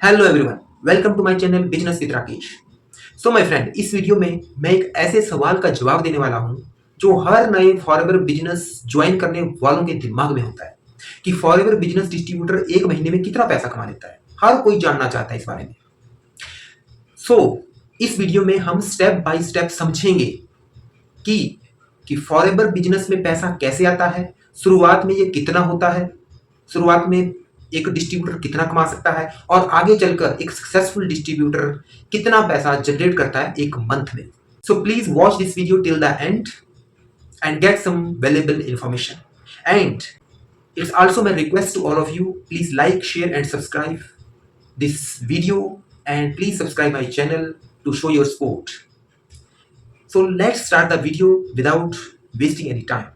Hello everyone, welcome to my channel business with Rakesh. So my friend, इस video में मैं एक ऐसे सवाल का जवाब देने वाला हूं जो हर नए फॉरएवर बिजनेस ज्वाइन करने वालों के दिमाग में होता है कि फॉरएवर बिजनेस डिस्ट्रीब्यूटर एक महीने में कितना पैसा कमा लेता है। हर कोई जानना चाहता है इस बारे में। सो इस वीडियो में हम स्टेप बाय स्टेप समझेंगे कि फॉरएवर बिजनेस में पैसा कैसे आता है, शुरुआत में ये कितना होता है, शुरुआत में एक डिस्ट्रीब्यूटर कितना कमा सकता है और आगे चलकर एक सक्सेसफुल डिस्ट्रीब्यूटर कितना पैसा जनरेट करता है एक मंथ में। So please watch this video till the end and get some valuable information. And it's also my request to all of you, please like, share and subscribe this video and please subscribe my channel to show your support. So let's start the video without wasting any time.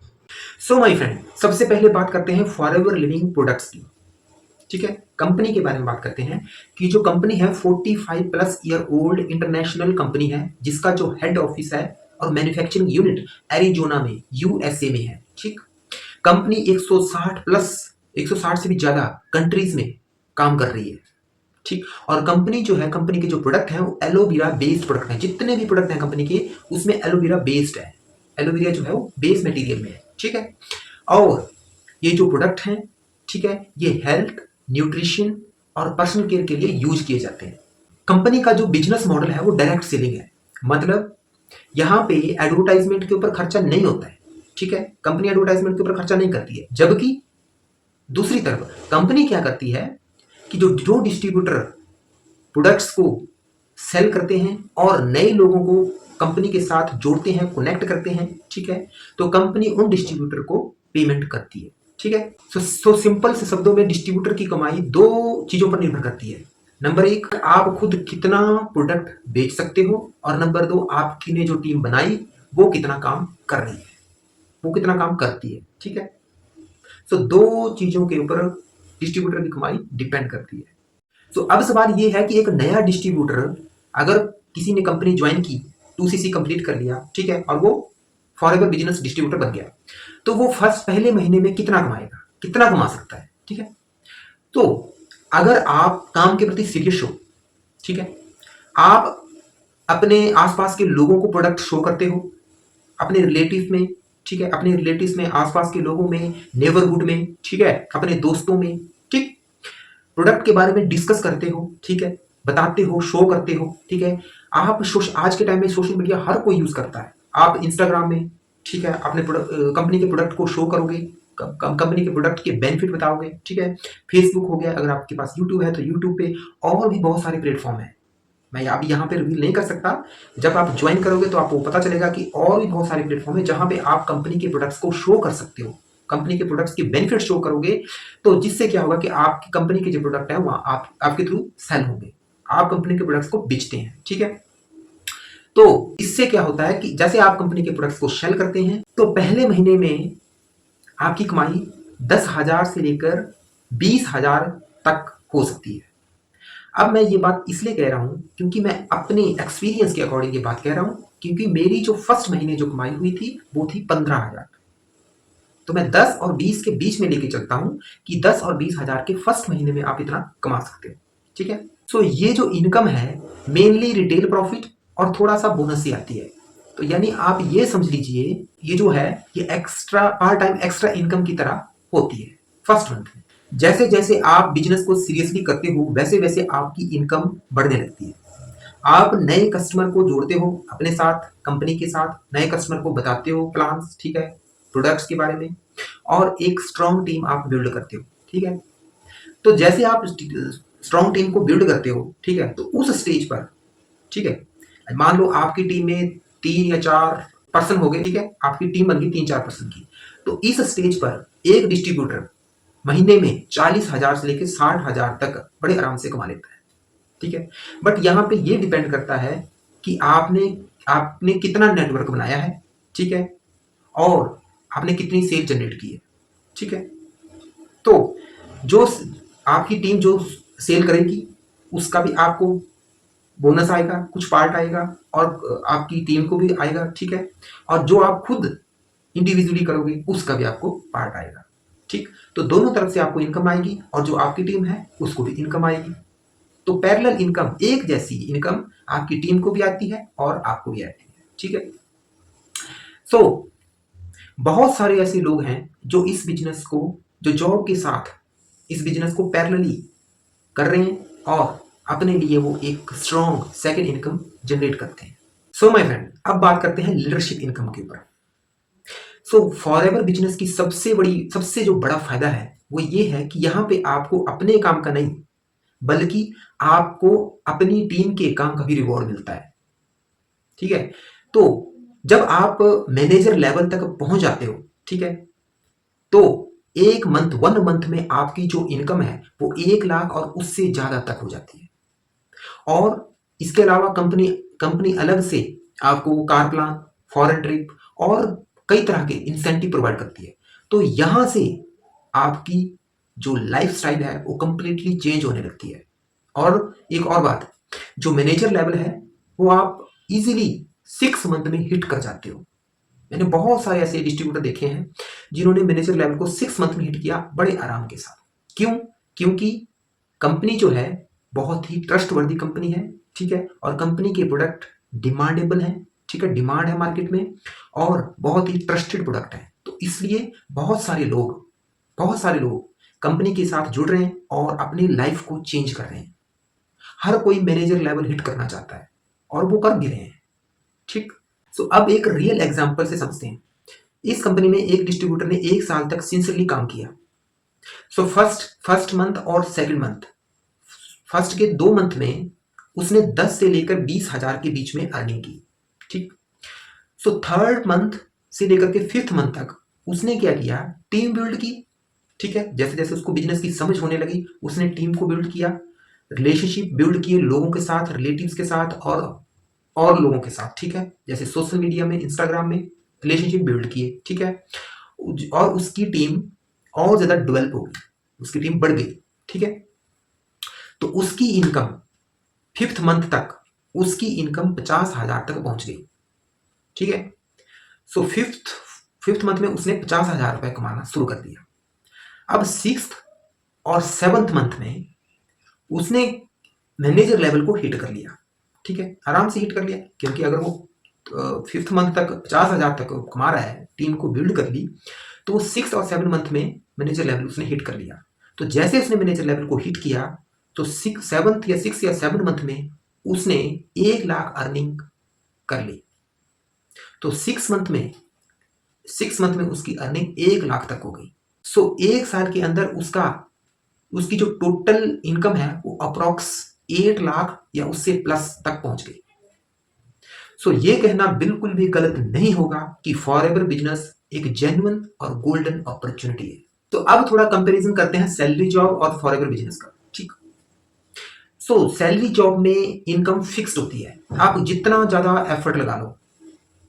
So my friend, सबसे पहले बात करते हैं forever living products की। ठीक है, company के बारे में बात करते हैं कि जो कंपनी है 45 plus year old international company है जिसका जो हेड ऑफिस है और मैन्युफैक्चरिंग यूनिट एरिजोना में यूएसए में है। ठीक, कंपनी 160 से भी ज्यादा कंट्रीज में काम कर रही है। ठीक, और कंपनी जो है, कंपनी के जो प्रोडक्ट हैं वो एलोवेरा बेस्ड प्रोडक्ट हैं। जितने भी प्रोडक्ट हैं कंपनी के उसमें एलोवेरा बेस्ड है। एलोवेरा जो है वो बेस मटेरियल में है। ठीक है, और ये जो प्रोडक्ट हैं, ठीक है, ये हेल्थ, न्यूट्रिशन और पर्सनल केयर के लिए यूज किए जाते हैं। कंपनी का जो बिजनेस मॉडल है वो डायरेक्ट सेलिंग है, मतलब यहाँ पे एडवर्टाइजमेंट के ऊपर खर्चा नहीं होता है। ठीक है, कंपनी एडवर्टाइजमेंट के ऊपर खर्चा नहीं करती है। जबकि दूसरी तरफ कंपनी क्या करती है कि जो डिस्ट्रीब्यूटर प्रोडक्ट्स को सेल करते हैं और नए लोगों को कंपनी के साथ जोड़ते हैं, कनेक्ट करते हैं, ठीक है, तो कंपनी उन डिस्ट्रीब्यूटर को पेमेंट करती है। ठीक है, सो सिंपल से शब्दों में डिस्ट्रीब्यूटर की कमाई दो चीजों पर निर्भर करती है। नंबर एक, आप खुद कितना प्रोडक्ट बेच सकते हो, और नंबर दो, आपकी ने जो टीम बनाई वो कितना काम कर रही है, वो कितना काम करती है। ठीक है, सो दो चीजों के ऊपर डिस्ट्रीब्यूटर की कमाई डिपेंड करती है। सो अब सवाल ये है कि एक नया डिस्ट्रीब्यूटर, अगर किसी ने कंपनी ज्वाइन की, 2cc कंप्लीट कर लिया, ठीक है, और वो फॉरएवर बिजनेस डिस्ट्रीब्यूटर बन गया, तो वो पहले महीने में कितना कमाएगा, कितना कमा सकता है। ठीक है, तो अगर आप काम के प्रति सीरियस हो, ठीक है, आप अपने आसपास के लोगों को प्रोडक्ट शो करते हो, अपने रिलेटिव में, ठीक है, अपने रिलेटिव में, आसपास के लोगों में, नेबरहुड में, ठीक है, अपने दोस्तों में, ठीक, प्रोडक्ट के बारे में डिस्कस करते हो, ठीक है, बताते हो, शो करते हो। ठीक है, आप आज के टाइम में सोशल मीडिया हर कोई यूज करता है। आप इंस्टाग्राम में, ठीक है, अपने कंपनी के प्रोडक्ट को शो करोगे, कंपनी के प्रोडक्ट के बेनिफिट बताओगे। ठीक है, फेसबुक हो गया, अगर आपके पास यूट्यूब है तो यूट्यूब पे, और भी बहुत सारे प्लेटफॉर्म है। मैं अभी यहाँ पे रिवील नहीं कर सकता, जब आप ज्वाइन करोगे तो आपको पता चलेगा कि और भी बहुत सारे प्लेटफॉर्म है जहां पे आप कंपनी के प्रोडक्ट्स को शो कर सकते हो, कंपनी के प्रोडक्ट्स के बेनिफिट शो करोगे, तो जिससे क्या होगा कि आपकी कंपनी के जो प्रोडक्ट है वहां आपके थ्रू सेल होंगे, आप कंपनी के प्रोडक्ट्स को बेचते हैं। ठीक है, तो इससे क्या होता है कि जैसे आप कंपनी के प्रोडक्ट्स को सेल करते हैं तो पहले महीने में आपकी कमाई 10,000 से लेकर 20,000 तक हो सकती है। अब मैं ये बात इसलिए कह रहा हूं क्योंकि मैं अपने एक्सपीरियंस के अकॉर्डिंग ये बात कह रहा हूं, क्योंकि मेरी जो फर्स्ट महीने जो कमाई हुई थी वो थी 15,000। तो मैं 10 और 20 के बीच में लेके चलता हूं कि 10 और 20,000 के फर्स्ट महीने में आप इतना कमा सकते हो। ठीक है, सो ये जो इनकम है मेनली रिटेल प्रॉफिट और थोड़ा सा बोनस से आती है। तो यानी आप ये समझ लीजिए, ये जो है ये extra part time extra income की तरह होती है फर्स्ट मंथ में। जैसे जैसे आप बिजनेस को सीरियसली करते हो वैसे वैसे आपकी इनकम बढ़ने लगती है। आप नए कस्टमर को जोड़ते हो अपने साथ, कंपनी के साथ, नए कस्टमर को बताते हो प्लान्स, ठीक है, प्रोडक्ट्स के बारे में, और एक स्ट्रॉन्ग टीम आप बिल्ड करते हो। ठीक है, तो जैसे आप स्ट्रॉन्ग टीम को बिल्ड करते हो, ठीक है, तो उस स्टेज पर, ठीक है, मान लो आपकी टीम में 3 या 4 पर्सन हो गए, ठीक है, आपकी टीम बन गई 3-4 पर्सन की, तो इस स्टेज पर एक डिस्ट्रीब्यूटर महीने में 40,000 से लेकर 60,000 तक बड़े आराम से कमा लेता है। ठीक है, बट यहाँ पे ये डिपेंड करता है कि आपने कितना नेटवर्क बनाया है, ठीक है, और आपने कितनी सेल जनरेट की है। ठीक है, तो जो आपकी टीम जो सेल करेगी उसका भी आपको बोनस आएगा, कुछ पार्ट आएगा, और आपकी टीम को भी आएगा। ठीक है, और जो आप खुद इंडिविजुअली करोगे उसका भी आपको पार्ट आएगा। ठीक, तो दोनों तरफ से आपको इनकम आएगी और जो आपकी टीम है उसको भी इनकम आएगी। तो पैरेलल इनकम, एक जैसी इनकम आपकी टीम को भी आती है और आपको भी आती है। ठीक है। सो बहुत सारे ऐसे लोग हैं जो इस बिजनेस को, जो जॉब के साथ इस बिजनेस को पैरेलली कर रहे हैं और अपने लिए वो एक स्ट्रॉन्ग सेकंड इनकम जनरेट करते हैं। सो माय फ्रेंड, अब बात करते हैं लीडरशिप इनकम के ऊपर। सो फॉरएवर बिजनेस की सबसे जो बड़ा फायदा है वो ये है कि यहाँ पे आपको अपने काम का नहीं, बल्कि आपको अपनी टीम के काम का भी रिवॉर्ड मिलता है। ठीक है। तो जब आप मैनेजर लेवल तक पहुंच जाते हो, ठीक है, तो एक मंथ, 1 मंथ में आपकी जो इनकम है वो 1 लाख और उससे ज्यादा तक हो जाती है। और इसके अलावा कंपनी कंपनी अलग से आपको कार प्लान, फॉरेन ट्रिप और कई तरह के इंसेंटिव प्रोवाइड करती है। तो यहां से आपकी जो लाइफस्टाइल है वो कंप्लीटली चेंज होने लगती है। और एक और बात, जो मैनेजर लेवल है वो आप इजीली 6 मंथ में हिट कर जाते हो। मैंने बहुत सारे ऐसे डिस्ट्रीब्यूटर देखे हैं जिन्होंने मैनेजर लेवल को 6 मंथ में हिट किया बड़े आराम के साथ। क्यों? क्योंकि कंपनी जो है बहुत ही ट्रस्टवर्दी कंपनी है। ठीक है। और कंपनी के प्रोडक्ट डिमांडेबल है। ठीक है, डिमांड है मार्केट में और बहुत ही ट्रस्टेड प्रोडक्ट है। तो इसलिए बहुत सारे लोग कंपनी के साथ जुड़ रहे हैं और अपनी लाइफ को चेंज कर रहे हैं। हर कोई मैनेजर लेवल हिट करना चाहता है और वो कर भी रहे हैं। ठीक। सो अब एक रियल एग्जांपल से समझते हैं। इस कंपनी में एक डिस्ट्रीब्यूटर ने 1 साल तक सिंसियरली काम किया। सो फर्स्ट मंथ और सेकंड मंथ, फर्स्ट के 2 मंथ में उसने 10 से लेकर 20 हजार के बीच में अर्निंग की। ठीक। सो थर्ड मंथ से लेकर के 5th मंथ तक उसने क्या किया? टीम बिल्ड की। ठीक है। जैसे जैसे उसको बिजनेस की समझ होने लगी उसने टीम को बिल्ड किया, रिलेशनशिप बिल्ड किए लोगों के साथ, रिलेटिव्स के साथ और लोगों के साथ। ठीक है। जैसे सोशल मीडिया में, इंस्टाग्राम में रिलेशनशिप बिल्ड किए। ठीक है। और उसकी टीम और ज्यादा डेवलप हो गई, उसकी टीम बढ़ गई। ठीक है। तो उसकी इनकम 5th मंथ तक उसकी इनकम 50 हजार तक पहुंच गई। ठीक है। सो फिफ्थ मंथ में उसने 50 हजार रुपए कमाना शुरू कर दिया। अब 6th और 7th मंथ में उसने मैनेजर लेवल को हिट कर लिया। ठीक है, आराम से हिट कर लिया, क्योंकि अगर वो 5th मंथ तक 50 हजार तक कमा रहा है, टीम को बिल्ड कर ली, तो 6 और 7 मंथ में मैनेजर लेवल उसने हिट कर लिया। तो जैसे उसने मैनेजर लेवल को हिट किया तो 6 या 7 मंथ में उसने 1 लाख अर्निंग कर ली। तो 6 मंथ में उसकी अर्निंग 1 लाख तक हो गई। सो 1 साल के अंदर उसकी जो टोटल इनकम है वो अप्रॉक्स 8 लाख या उससे प्लस तक पहुंच गई। सो ये कहना बिल्कुल भी गलत नहीं होगा कि फॉरएवर बिजनेस एक जेन्युइन और गोल्डन अपॉर्चुनिटी है। तो अब थोड़ा कंपैरिजन करते हैं सैलरी जॉब और फॉरएवर बिजनेस का। ठीक। सो सैलरी जॉब में इनकम फिक्स्ड होती है, आप जितना ज्यादा एफर्ट लगा लो।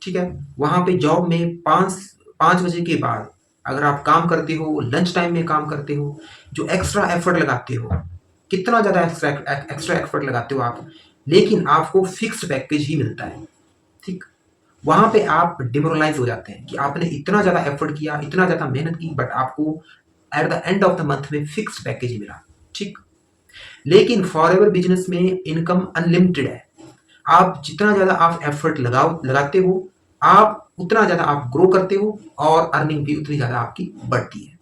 ठीक है। वहां पे जॉब में 5 बजे के बाद अगर आप काम करते हो, लंच टाइम में काम करते हो, जो एक्स्ट्रा एफर्ट लगाते हो, कितना ज्यादा एक्स्ट्रा एफर्ट लगाते हो आप, लेकिन आपको फिक्स्ड पैकेज ही मिलता है। ठीक। वहां पे आप डिमोरलाइज हो जाते हैं कि आपने इतना ज्यादा एफर्ट किया, इतना ज्यादा मेहनत की, बट आपको at the end of the month में फिक्स्ड पैकेज मिला। ठीक। लेकिन फॉरएवर बिजनेस में इनकम अनलिमिटेड है। आप जितना ज्यादा आप एफर्ट लगाते हो, आप उतना ज्यादा आप ग्रो करते हो और अर्निंग भी उतनी ज्यादा आपकी बढ़ती है।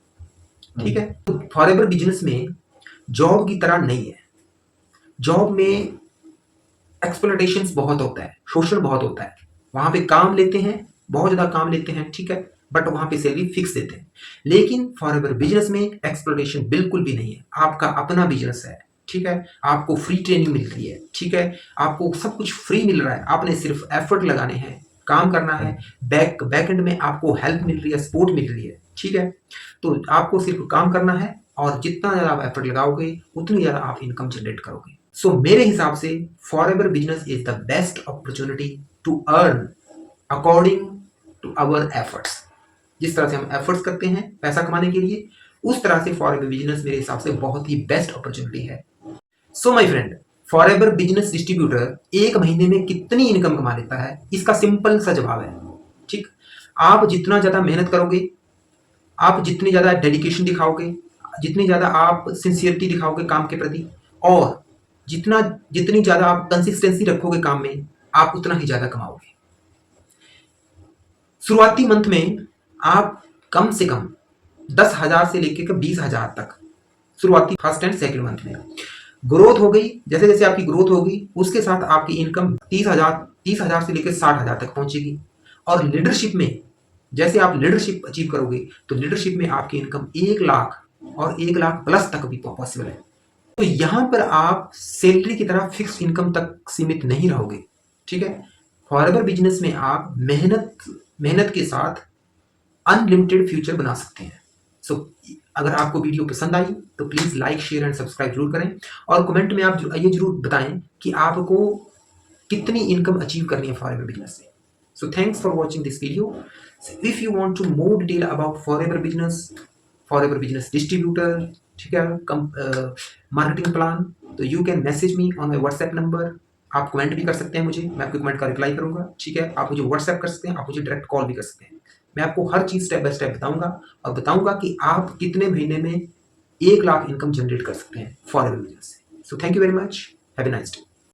ठीक है। तो फॉरएवर बिजनेस में जॉब की तरह नहीं है। जॉब में एक्सप्लॉयटेशन बहुत होता है, शोषण बहुत होता है। वहां पे काम लेते हैं, बहुत ज्यादा काम लेते हैं। ठीक है। बट वहां पे सैलरी फिक्स देते हैं। लेकिन फॉरएवर बिजनेस में एक्सप्लॉयटेशन बिल्कुल भी नहीं है। आपका अपना बिजनेस है। ठीक है। आपको फ्री ट्रेनिंग मिल रही है। ठीक है। आपको सब कुछ फ्री मिल रहा है, आपने सिर्फ एफर्ट लगाने हैं, काम करना है। बैक एंड में आपको हेल्प मिल रही है, सपोर्ट मिल रही है। ठीक है। तो आपको सिर्फ काम करना है और जितना ज्यादा आप एफर्ट लगाओगे उतनी ज्यादा आप इनकम जनरेट करोगे। सो मेरे हिसाब से forever business is the best opportunity to earn according to our efforts. जिस तरह से हम एफर्ट्स करते हैं पैसा कमाने के लिए, उस तरह से फॉरएवर बिजनेस मेरे हिसाब से बहुत ही बेस्ट अपॉर्चुनिटी है। सो my friend, forever business distributor 1 महीने में कितनी इनकम कमा लेता है, इसका सिंपल सा जवाब है। ठीक। आप जितना ज्यादा मेहनत करोगे, आप जितनी ज्यादा डेडिकेशन दिखाओगे, जितनी ज्यादा आप सिंसियरिटी दिखाओगे काम के प्रति, और जितना जितनी ज़्यादा आप कंसिस्टेंसी रखोगे काम में, आप उतना ही ज़्यादा कमाओगे। शुरुआती मंथ में आप कम से कम 10,000 से लेकर 20,000 तक शुरुआती फर्स्ट एंड सेकंड मंथ में ग्रोथ हो गई। जैसे जैसे आपकी ग्रोथ होगी उसके साथ आपकी इनकम 30,000 से लेकर 60,000 तक पहुंचेगी। और लीडरशिप में जैसे आप लीडरशिप अचीव करोगे तो लीडरशिप में आपकी इनकम 1 लाख और 1 लाख प्लस तक भी पॉसिबल है। तो यहाँ पर आप सैलरी की तरह फिक्स इनकम तक सीमित नहीं रहोगे, ठीक है। फॉरएवर बिजनेस में आप मेहनत के साथ अनलिमिटेड फ्यूचर बना सकते हैं। सो अगर आपको वीडियो पसंद आई तो please like share and subscribe जरूर करें और कमेंट में आप ये जरूर बताएं कि आपको कितनी इनकम अचीव करनी है फॉरएवर बिजनेस से। So thanks for watching this video. If you want to more detail about forever business distributor, ठीक है, मार्केटिंग प्लान, तो you can message me on my WhatsApp number. आप कमेंट भी कर सकते हैं मुझे, मैं आपके कमेंट का रिप्लाई करूंगा, ठीक है। आप मुझे व्हाट्सएप कर सकते हैं, आप मुझे डायरेक्ट कॉल भी कर सकते हैं। मैं आपको हर चीज़ स्टेप बाय स्टेप बताऊंगा और बताऊंगा कि आप कितने महीने में 1 लाख इनकम जनरेट कर सकते हैं फॉरएवर बिजनेस से। So thank you very much, have a nice day.